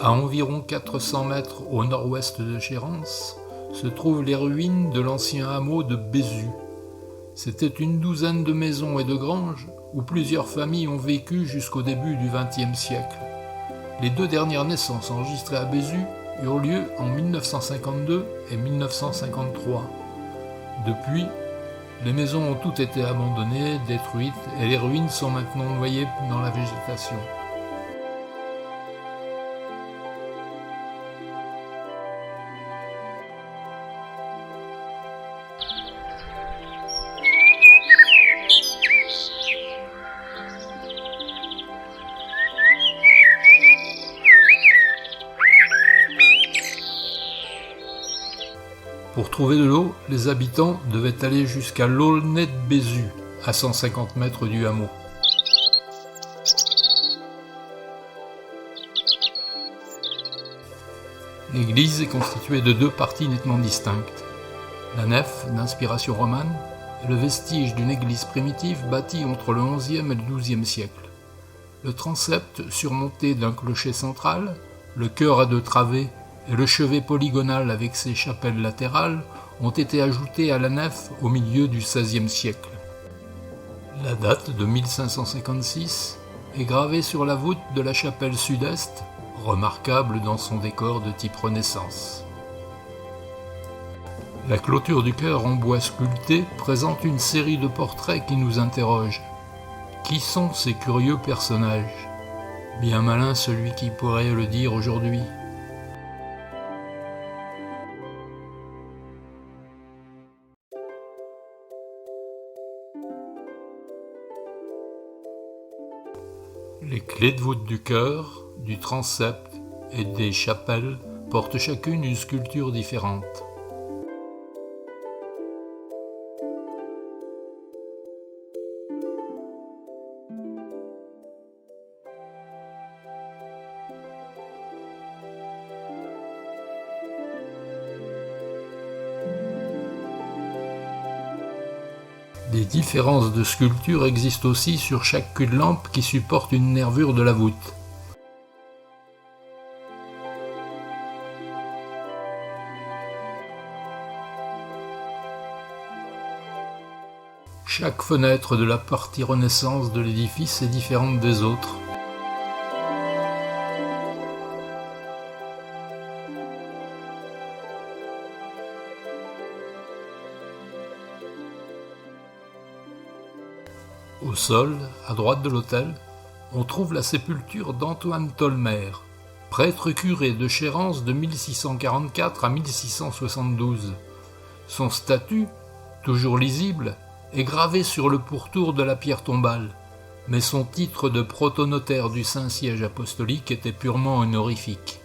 À environ 400 mètres au nord-ouest de Chérences se trouvent les ruines de l'ancien hameau de Bézu. C'était une douzaine de maisons et de granges où plusieurs familles ont vécu jusqu'au début du XXe siècle. Les deux dernières naissances enregistrées à Bézu eurent lieu en 1952 et 1953. Depuis, les maisons ont toutes été abandonnées, détruites et les ruines sont maintenant noyées dans la végétation. Pour trouver de l'eau, les habitants devaient aller jusqu'à l'Aulnay de Bézu, à 150 mètres du hameau. L'église est constituée de deux parties nettement distinctes. La nef, d'inspiration romane, est le vestige d'une église primitive bâtie entre le XIe et le XIIe siècle. Le transept, surmonté d'un clocher central, le chœur à deux travées et le chevet polygonal avec ses chapelles latérales ont été ajoutés à la nef au milieu du XVIe siècle. La date de 1556 est gravée sur la voûte de la chapelle sud-est, remarquable dans son décor de type Renaissance. La clôture du chœur en bois sculpté présente une série de portraits qui nous interrogent. Qui sont ces curieux personnages ? Bien malin celui qui pourrait le dire aujourd'hui. Les clés de voûte du chœur, du transept et des chapelles portent chacune une sculpture différente. Des différences de sculpture existent aussi sur chaque cul-de-lampe qui supporte une nervure de la voûte. Chaque fenêtre de la partie Renaissance de l'édifice est différente des autres. Au sol, à droite de l'autel, on trouve la sépulture d'Antoine Tolmer, prêtre curé de Chérences de 1644 à 1672. Son statut, toujours lisible, est gravé sur le pourtour de la pierre tombale, mais son titre de protonotaire du Saint-Siège apostolique était purement honorifique.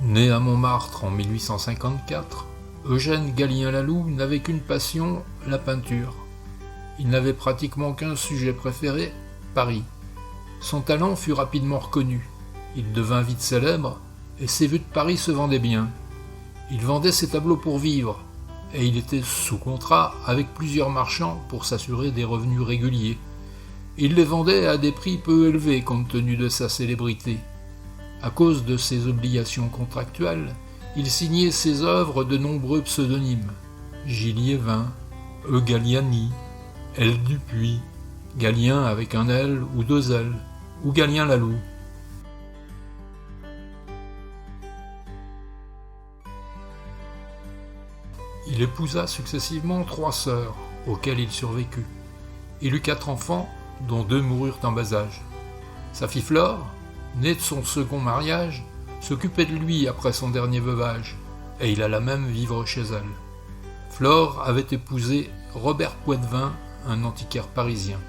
Né à Montmartre en 1854, Eugène Gallien-Laloux n'avait qu'une passion, la peinture. Il n'avait pratiquement qu'un sujet préféré, Paris. Son talent fut rapidement reconnu. Il devint vite célèbre et ses vues de Paris se vendaient bien. Il vendait ses tableaux pour vivre et il était sous contrat avec plusieurs marchands pour s'assurer des revenus réguliers. Il les vendait à des prix peu élevés compte tenu de sa célébrité. À cause de ses obligations contractuelles, il signait ses œuvres de nombreux pseudonymes. Gilles Liévin, E. Galliani, L. Dupuis, Gallien avec un L ou deux L, ou Gallien-Laloux. Il épousa successivement 3 sœurs, auxquelles il survécut. Il eut 4 enfants, dont 2 moururent en bas âge. Sa fille Flore, née de son second mariage, s'occupait de lui après son dernier veuvage, et il alla même vivre chez elle. Flore avait épousé Robert Poitvin, un antiquaire parisien.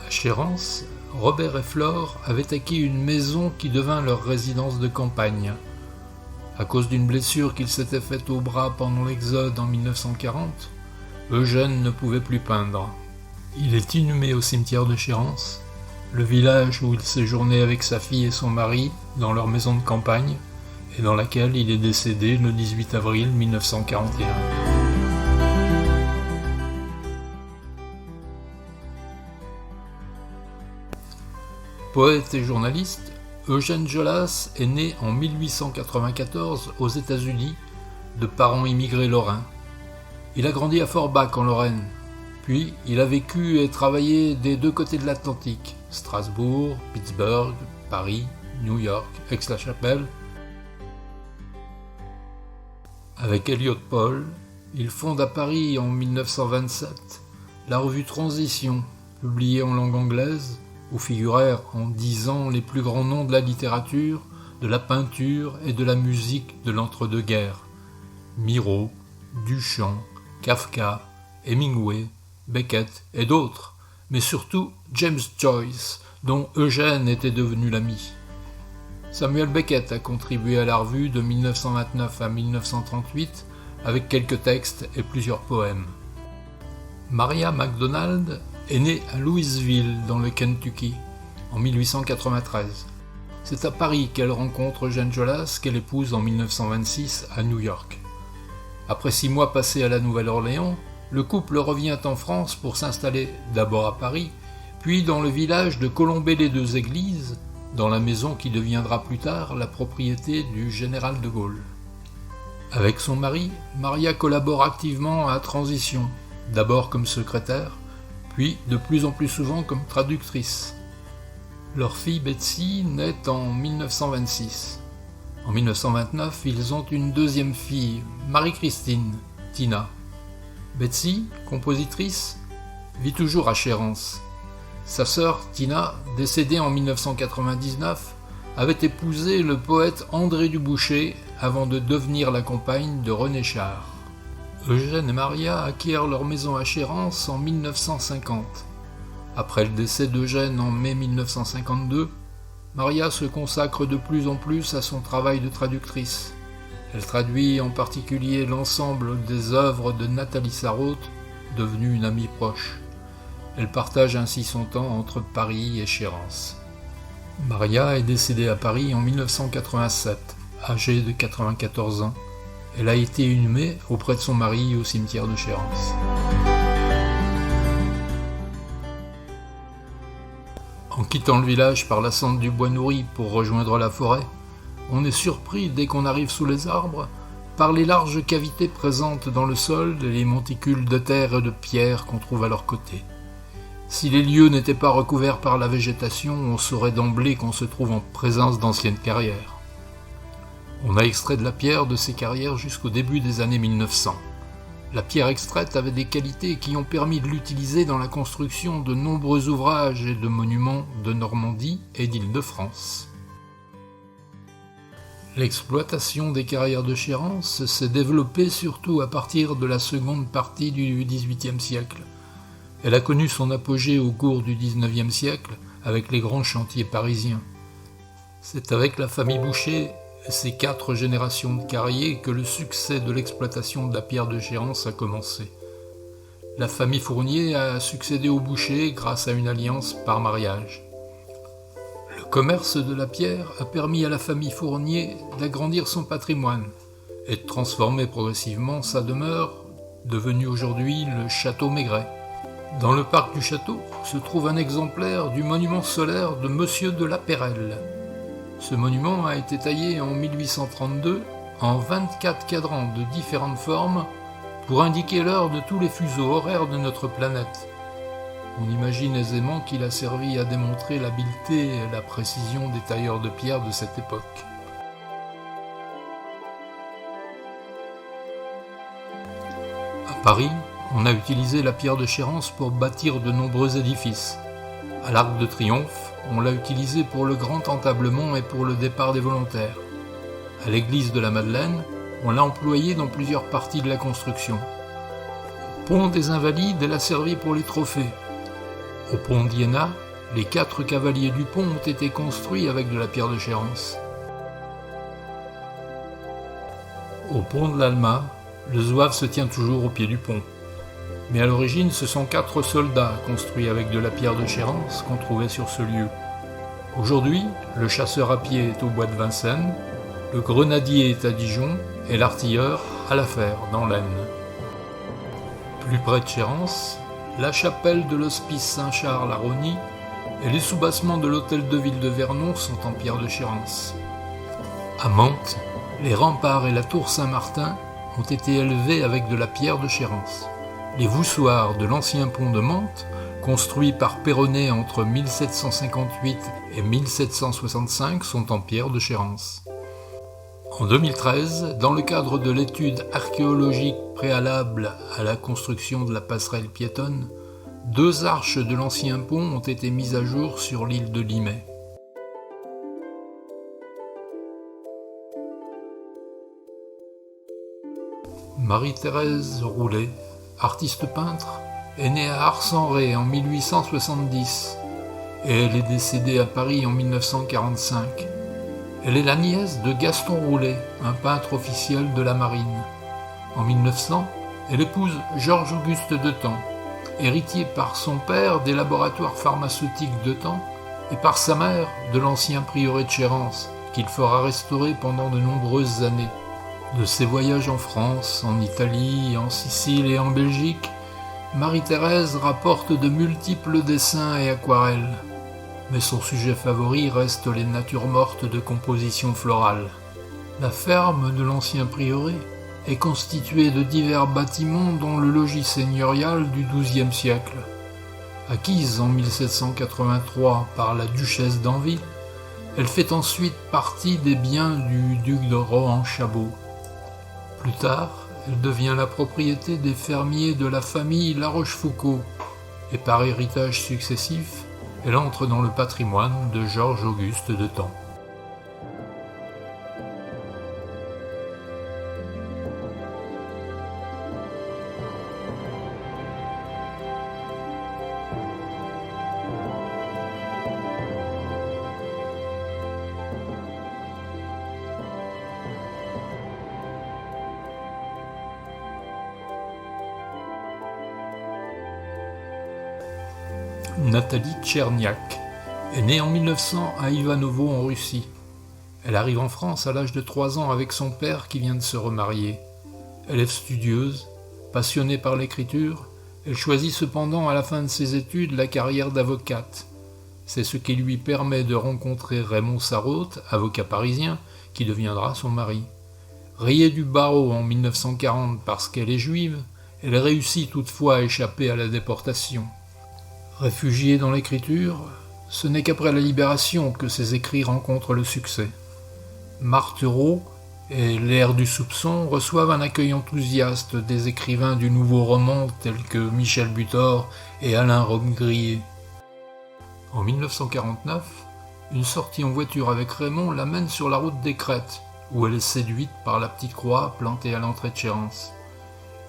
À Chérences, Robert et Flore avaient acquis une maison qui devint leur résidence de campagne. À cause d'une blessure qu'il s'était faite au bras pendant l'exode en 1940, Eugène ne pouvait plus peindre. Il est inhumé au cimetière de Chérences, le village où il séjournait avec sa fille et son mari dans leur maison de campagne, et dans laquelle il est décédé le 18 avril 1941. Poète et journaliste, Eugène Jolas est né en 1894 aux États-Unis de parents immigrés lorrains. Il a grandi à Forbach en Lorraine, puis il a vécu et travaillé des deux côtés de l'Atlantique, Strasbourg, Pittsburgh, Paris, New York, Aix-la-Chapelle. Avec Elliot Paul, il fonde à Paris en 1927 la revue Transition, publiée en langue anglaise, où figurèrent en 10 ans les plus grands noms de la littérature, de la peinture et de la musique de l'entre-deux-guerres. Miro, Duchamp, Kafka, Hemingway, Beckett et d'autres, mais surtout James Joyce, dont Eugène était devenu l'ami. Samuel Beckett a contribué à la revue de 1929 à 1938 avec quelques textes et plusieurs poèmes. Maria MacDonald est née à Louisville, dans le Kentucky, en 1893. C'est à Paris qu'elle rencontre Eugène Jolas, qu'elle épouse en 1926 à New York. Après 6 mois passés à la Nouvelle-Orléans, le couple revient en France pour s'installer d'abord à Paris, puis dans le village de Colombey-les-Deux-Églises, dans la maison qui deviendra plus tard la propriété du général de Gaulle. Avec son mari, Maria collabore activement à Transition, d'abord comme secrétaire, puis de plus en plus souvent comme traductrice. Leur fille Betsy naît en 1926. En 1929, ils ont une deuxième fille, Marie-Christine, Tina. Betsy, compositrice, vit toujours à Chérences. Sa sœur Tina, décédée en 1999, avait épousé le poète André Dubouché avant de devenir la compagne de René Char. Eugène et Maria acquièrent leur maison à Chérences en 1950. Après le décès d'Eugène en mai 1952, Maria se consacre de plus en plus à son travail de traductrice. Elle traduit en particulier l'ensemble des œuvres de Nathalie Sarraute, devenue une amie proche. Elle partage ainsi son temps entre Paris et Chérences. Maria est décédée à Paris en 1987, âgée de 94 ans. Elle a été inhumée auprès de son mari au cimetière de Chérences. En quittant le village par la sente du bois nourri pour rejoindre la forêt, on est surpris dès qu'on arrive sous les arbres par les larges cavités présentes dans le sol et les monticules de terre et de pierre qu'on trouve à leur côté. Si les lieux n'étaient pas recouverts par la végétation, on saurait d'emblée qu'on se trouve en présence d'anciennes carrières. On a extrait de la pierre de ces carrières jusqu'au début des années 1900. La pierre extraite avait des qualités qui ont permis de l'utiliser dans la construction de nombreux ouvrages et de monuments de Normandie et d'Île-de-France. L'exploitation des carrières de Chérences s'est développée surtout à partir de la seconde partie du XVIIIe siècle. Elle a connu son apogée au cours du XIXe siècle avec les grands chantiers parisiens. C'est avec la famille Boucher et ses 4 générations de carriers que le succès de l'exploitation de la pierre de Chérences a commencé. La famille Fournier a succédé aux Boucher grâce à une alliance par mariage. Le commerce de la pierre a permis à la famille Fournier d'agrandir son patrimoine et de transformer progressivement sa demeure, devenue aujourd'hui le château Maigret. Dans le parc du château se trouve un exemplaire du monument solaire de Monsieur de la Perrelle. Ce monument a été taillé en 1832 en 24 cadrans de différentes formes pour indiquer l'heure de tous les fuseaux horaires de notre planète. On imagine aisément qu'il a servi à démontrer l'habileté et la précision des tailleurs de pierre de cette époque. À Paris, on a utilisé la pierre de Chérences pour bâtir de nombreux édifices. À l'Arc de Triomphe, on l'a utilisé pour le grand entablement et pour le départ des volontaires. À l'église de la Madeleine, on l'a employé dans plusieurs parties de la construction. Pont des Invalides, elle a servi pour les trophées. Au pont d'Iéna, les 4 cavaliers du pont ont été construits avec de la pierre de Chérence. Au pont de l'Alma, le zouave se tient toujours au pied du pont. Mais à l'origine, ce sont 4 soldats construits avec de la pierre de Chérence qu'on trouvait sur ce lieu. Aujourd'hui, le chasseur à pied est au bois de Vincennes, le grenadier est à Dijon et l'artilleur à La Fère, dans l'Aisne. Plus près de Chérence, la chapelle de l'hospice Saint-Charles à Rosny et les soubassements de l'hôtel de ville de Vernon sont en pierre de Chérence. À Mantes, les remparts et la tour Saint-Martin ont été élevés avec de la pierre de Chérence. Les voussoirs de l'ancien pont de Mantes, construits par Peyronnet entre 1758 et 1765, sont en pierre de Chérence. En 2013, dans le cadre de l'étude archéologique préalable à la construction de la passerelle piétonne, 2 arches de l'ancien pont ont été mises à jour sur l'île de Limay. Marie-Thérèse Roulet, artiste peintre, est née à Ars-en-Ré en 1870 et elle est décédée à Paris en 1945. Elle est la nièce de Gaston Roulet, un peintre officiel de la marine. En 1900, elle épouse Georges-Auguste Detemps, héritier par son père des laboratoires pharmaceutiques Detemps et par sa mère de l'ancien prieuré de Chérence, qu'il fera restaurer pendant de nombreuses années. De ses voyages en France, en Italie, en Sicile et en Belgique, Marie-Thérèse rapporte de multiples dessins et aquarelles. Mais son sujet favori reste les natures mortes de composition florale. La ferme de l'ancien prieuré est constituée de divers bâtiments dont le logis seigneurial du XIIe siècle. Acquise en 1783 par la duchesse d'Anville, elle fait ensuite partie des biens du duc de Rohan-Chabot. Plus tard, elle devient la propriété des fermiers de la famille La Rochefoucauld et par héritage successif, elle entre dans le patrimoine de Georges-Auguste Detemps. Nathalie Tcherniak est née en 1900 à Ivanovo en Russie. Elle arrive en France à l'âge de 3 ans avec son père qui vient de se remarier. Élève studieuse, passionnée par l'écriture, elle choisit cependant à la fin de ses études la carrière d'avocate. C'est ce qui lui permet de rencontrer Raymond Sarraute, avocat parisien, qui deviendra son mari. Rayée du barreau en 1940 parce qu'elle est juive, elle réussit toutefois à échapper à la déportation. Réfugiée dans l'écriture, ce n'est qu'après la libération que ses écrits rencontrent le succès. Marthereau et L'ère du soupçon reçoivent un accueil enthousiaste des écrivains du nouveau roman tels que Michel Butor et Alain Robbe-Grillet. En 1949, une sortie en voiture avec Raymond l'amène sur la route des Crêtes, où elle est séduite par la petite croix plantée à l'entrée de Chérence.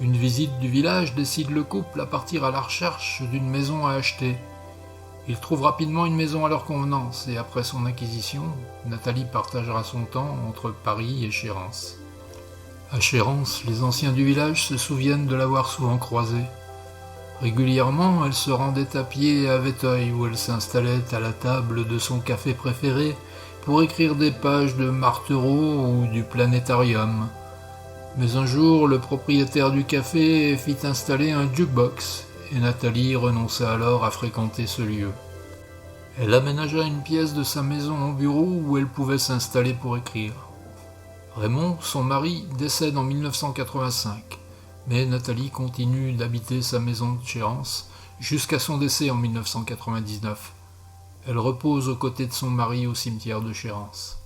Une visite du village décide le couple à partir à la recherche d'une maison à acheter. Ils trouvent rapidement une maison à leur convenance et après son acquisition, Nathalie partagera son temps entre Paris et Chérence. À Chérence, les anciens du village se souviennent de l'avoir souvent croisée. Régulièrement, elle se rendait à pied à Véteuil où elle s'installait à la table de son café préféré pour écrire des pages de Marthereau ou du Planétarium. Mais un jour, le propriétaire du café fit installer un jukebox et Nathalie renonça alors à fréquenter ce lieu. Elle aménagea une pièce de sa maison en bureau où elle pouvait s'installer pour écrire. Raymond, son mari, décède en 1985, mais Nathalie continue d'habiter sa maison de Chérence jusqu'à son décès en 1999. Elle repose aux côtés de son mari au cimetière de Chérence.